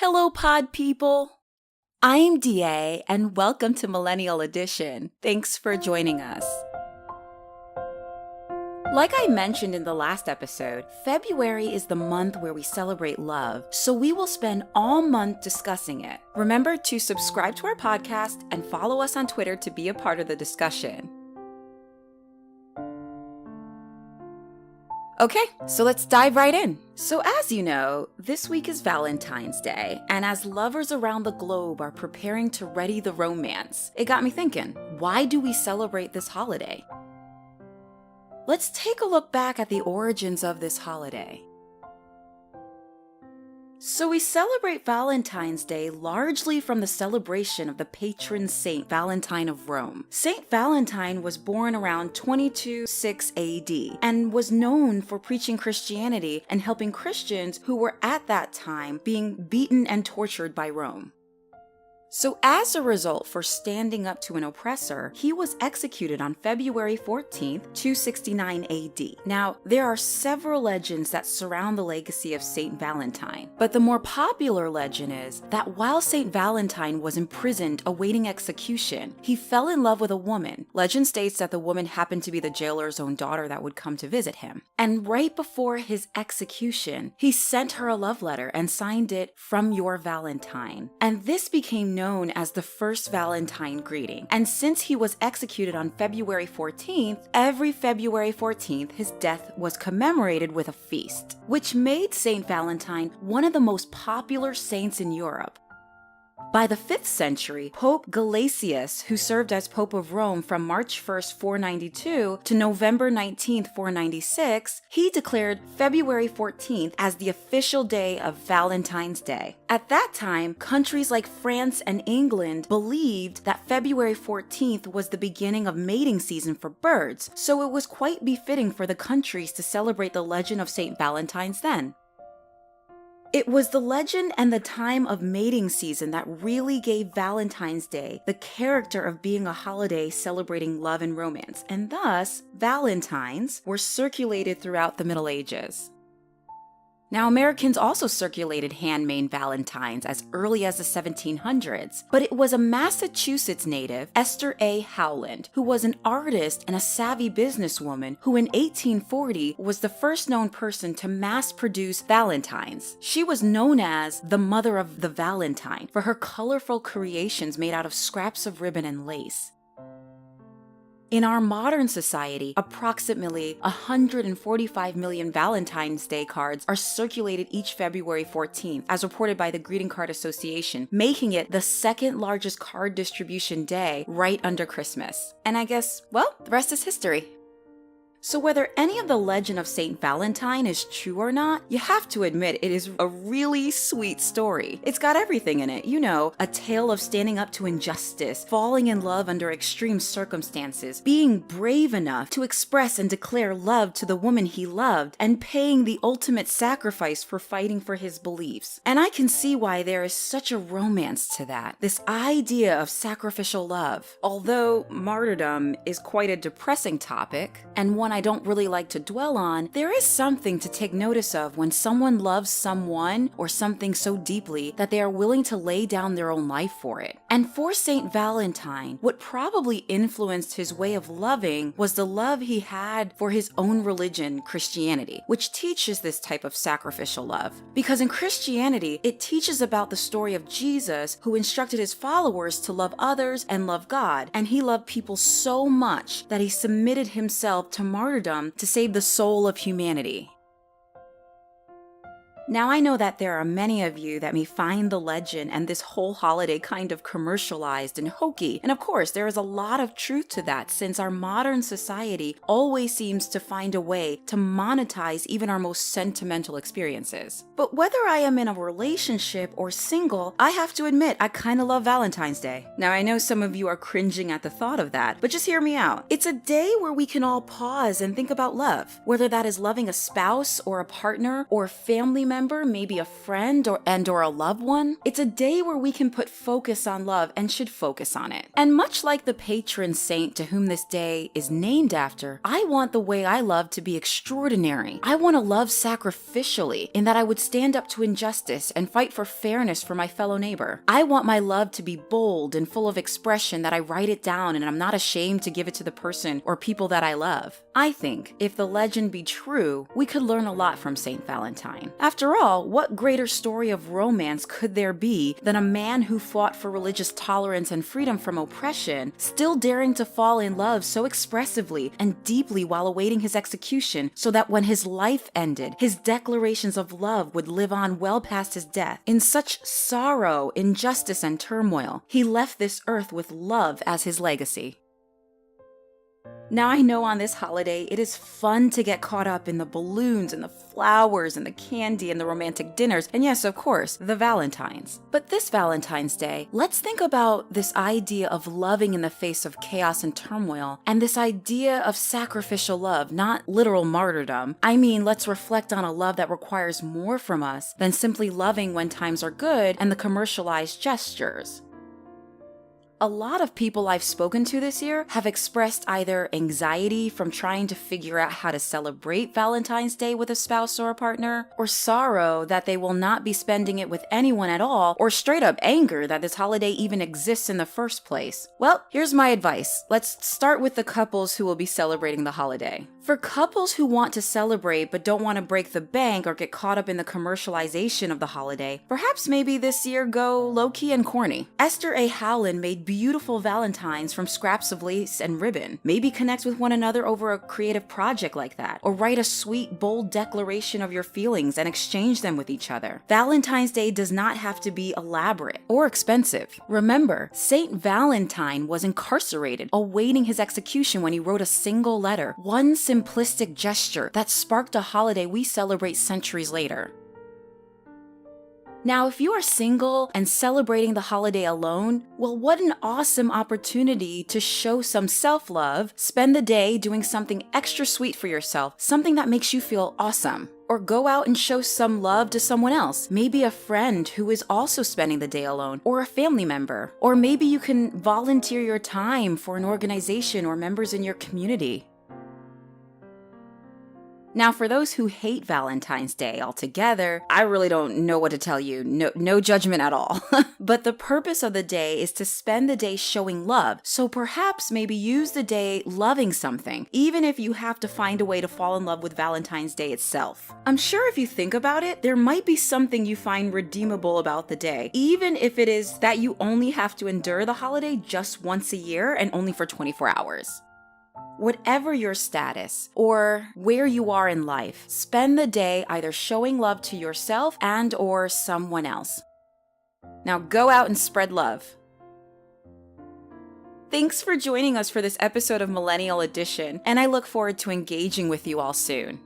Hello, pod people. I'm Dahe, and welcome to Millennial Edition. Thanks for joining us. Like I mentioned in the last episode, February is the month where we celebrate love, so we will spend all month discussing it. Remember to subscribe to our podcast and follow us on Twitter to be a part of the discussion. Okay, so let's dive right in. So as you know, this week is Valentine's Day, and as lovers around the globe are preparing to ready the romance, it got me thinking, why do we celebrate this holiday? Let's take a look back at the origins of this holiday. So we celebrate Valentine's Day largely from the celebration of the patron saint Valentine of Rome. Saint Valentine was born around 2206 AD and was known for preaching Christianity and helping Christians who were at that time being beaten and tortured by Rome. So as a result for standing up to an oppressor, he was executed on February 14th, 269 AD. Now, there are several legends that surround the legacy of Saint Valentine, but the more popular legend is that while Saint Valentine was imprisoned awaiting execution, he fell in love with a woman. Legend states that the woman happened to be the jailer's own daughter that would come to visit him. And right before his execution, he sent her a love letter and signed it, "From your Valentine." And this became known as the first Valentine greeting. And since he was executed on February 14th, every February 14th, his death was commemorated with a feast, which made Saint Valentine one of the most popular saints in Europe. By the 5th century, Pope Gelasius, who served as Pope of Rome from March 1st, 492 to November 19th, 496, he declared February 14th as the official day of Valentine's Day. At that time, countries like France and England believed that February 14th was the beginning of mating season for birds, so it was quite befitting for the countries to celebrate the legend of Saint Valentine's then. It was the legend and the time of mating season that really gave Valentine's Day the character of being a holiday celebrating love and romance, and thus, Valentines were circulated throughout the Middle Ages. Now, Americans also circulated handmade valentines as early as the 1700s, but it was a Massachusetts native, Esther A. Howland, who was an artist and a savvy businesswoman who in 1840 was the first known person to mass-produce valentines. She was known as the Mother of the Valentine for her colorful creations made out of scraps of ribbon and lace. In our modern society, approximately 145 million Valentine's Day cards are circulated each February 14th, as reported by the Greeting Card Association, making it the second largest card distribution day right under Christmas. And I guess, well, the rest is history. So whether any of the legend of Saint Valentine is true or not, you have to admit it is a really sweet story. It's got everything in it, a tale of standing up to injustice, falling in love under extreme circumstances, being brave enough to express and declare love to the woman he loved, and paying the ultimate sacrifice for fighting for his beliefs. And I can see why there is such a romance to that, this idea of sacrificial love. Although martyrdom is quite a depressing topic, and one I don't really like to dwell on, there is something to take notice of when someone loves someone or something so deeply that they are willing to lay down their own life for it. And for Saint Valentine, what probably influenced his way of loving was the love he had for his own religion, Christianity, which teaches this type of sacrificial love. Because in Christianity, it teaches about the story of Jesus, who instructed his followers to love others and love God, and he loved people so much that he submitted himself to martyrdom to save the soul of humanity. Now, I know that there are many of you that may find the legend and this whole holiday kind of commercialized and hokey, and of course, there is a lot of truth to that since our modern society always seems to find a way to monetize even our most sentimental experiences. But whether I am in a relationship or single, I have to admit I kind of love Valentine's Day. Now, I know some of you are cringing at the thought of that, but just hear me out. It's a day where we can all pause and think about love, whether that is loving a spouse or a partner or family member, maybe a friend or a loved one. It's a day where we can put focus on love and should focus on it. And much like the patron saint to whom this day is named after, I want the way I love to be extraordinary. I want to love sacrificially, in that I would stand up to injustice and fight for fairness for my fellow neighbor. I want my love to be bold and full of expression, that I write it down and I'm not ashamed to give it to the person or people that I love. I think, if the legend be true, we could learn a lot from Saint Valentine. After all, what greater story of romance could there be than a man who fought for religious tolerance and freedom from oppression, still daring to fall in love so expressively and deeply while awaiting his execution, so that when his life ended, his declarations of love would live on well past his death. In such sorrow, injustice, and turmoil, he left this earth with love as his legacy. Now, I know on this holiday, it is fun to get caught up in the balloons and the flowers and the candy and the romantic dinners, and yes, of course, the Valentines. But this Valentine's Day, let's think about this idea of loving in the face of chaos and turmoil, and this idea of sacrificial love, not literal martyrdom. I mean, let's reflect on a love that requires more from us than simply loving when times are good and the commercialized gestures. A lot of people I've spoken to this year have expressed either anxiety from trying to figure out how to celebrate Valentine's Day with a spouse or a partner, or sorrow that they will not be spending it with anyone at all, or straight up anger that this holiday even exists in the first place. Well, here's my advice. Let's start with the couples who will be celebrating the holiday. For couples who want to celebrate but don't want to break the bank or get caught up in the commercialization of the holiday, perhaps maybe this year go low-key and corny. Esther A. Howland made beautiful valentines from scraps of lace and ribbon. Maybe connect with one another over a creative project like that, or write a sweet, bold declaration of your feelings and exchange them with each other. Valentine's Day does not have to be elaborate or expensive. Remember, Saint Valentine was incarcerated, awaiting his execution when he wrote a single letter, one simplistic gesture that sparked a holiday we celebrate centuries later. Now, if you are single and celebrating the holiday alone, well, what an awesome opportunity to show some self-love, spend the day doing something extra sweet for yourself, something that makes you feel awesome. Or go out and show some love to someone else, maybe a friend who is also spending the day alone, or a family member. Or maybe you can volunteer your time for an organization or members in your community. Now, for those who hate Valentine's Day altogether, I really don't know what to tell you. No judgment at all. But the purpose of the day is to spend the day showing love. So perhaps maybe use the day loving something, even if you have to find a way to fall in love with Valentine's Day itself. I'm sure if you think about it, there might be something you find redeemable about the day, even if it is that you only have to endure the holiday just once a year and only for 24 hours. Whatever your status or where you are in life, spend the day either showing love to yourself and or someone else. Now go out and spread love. Thanks for joining us for this episode of Millennial Edition, and I look forward to engaging with you all soon.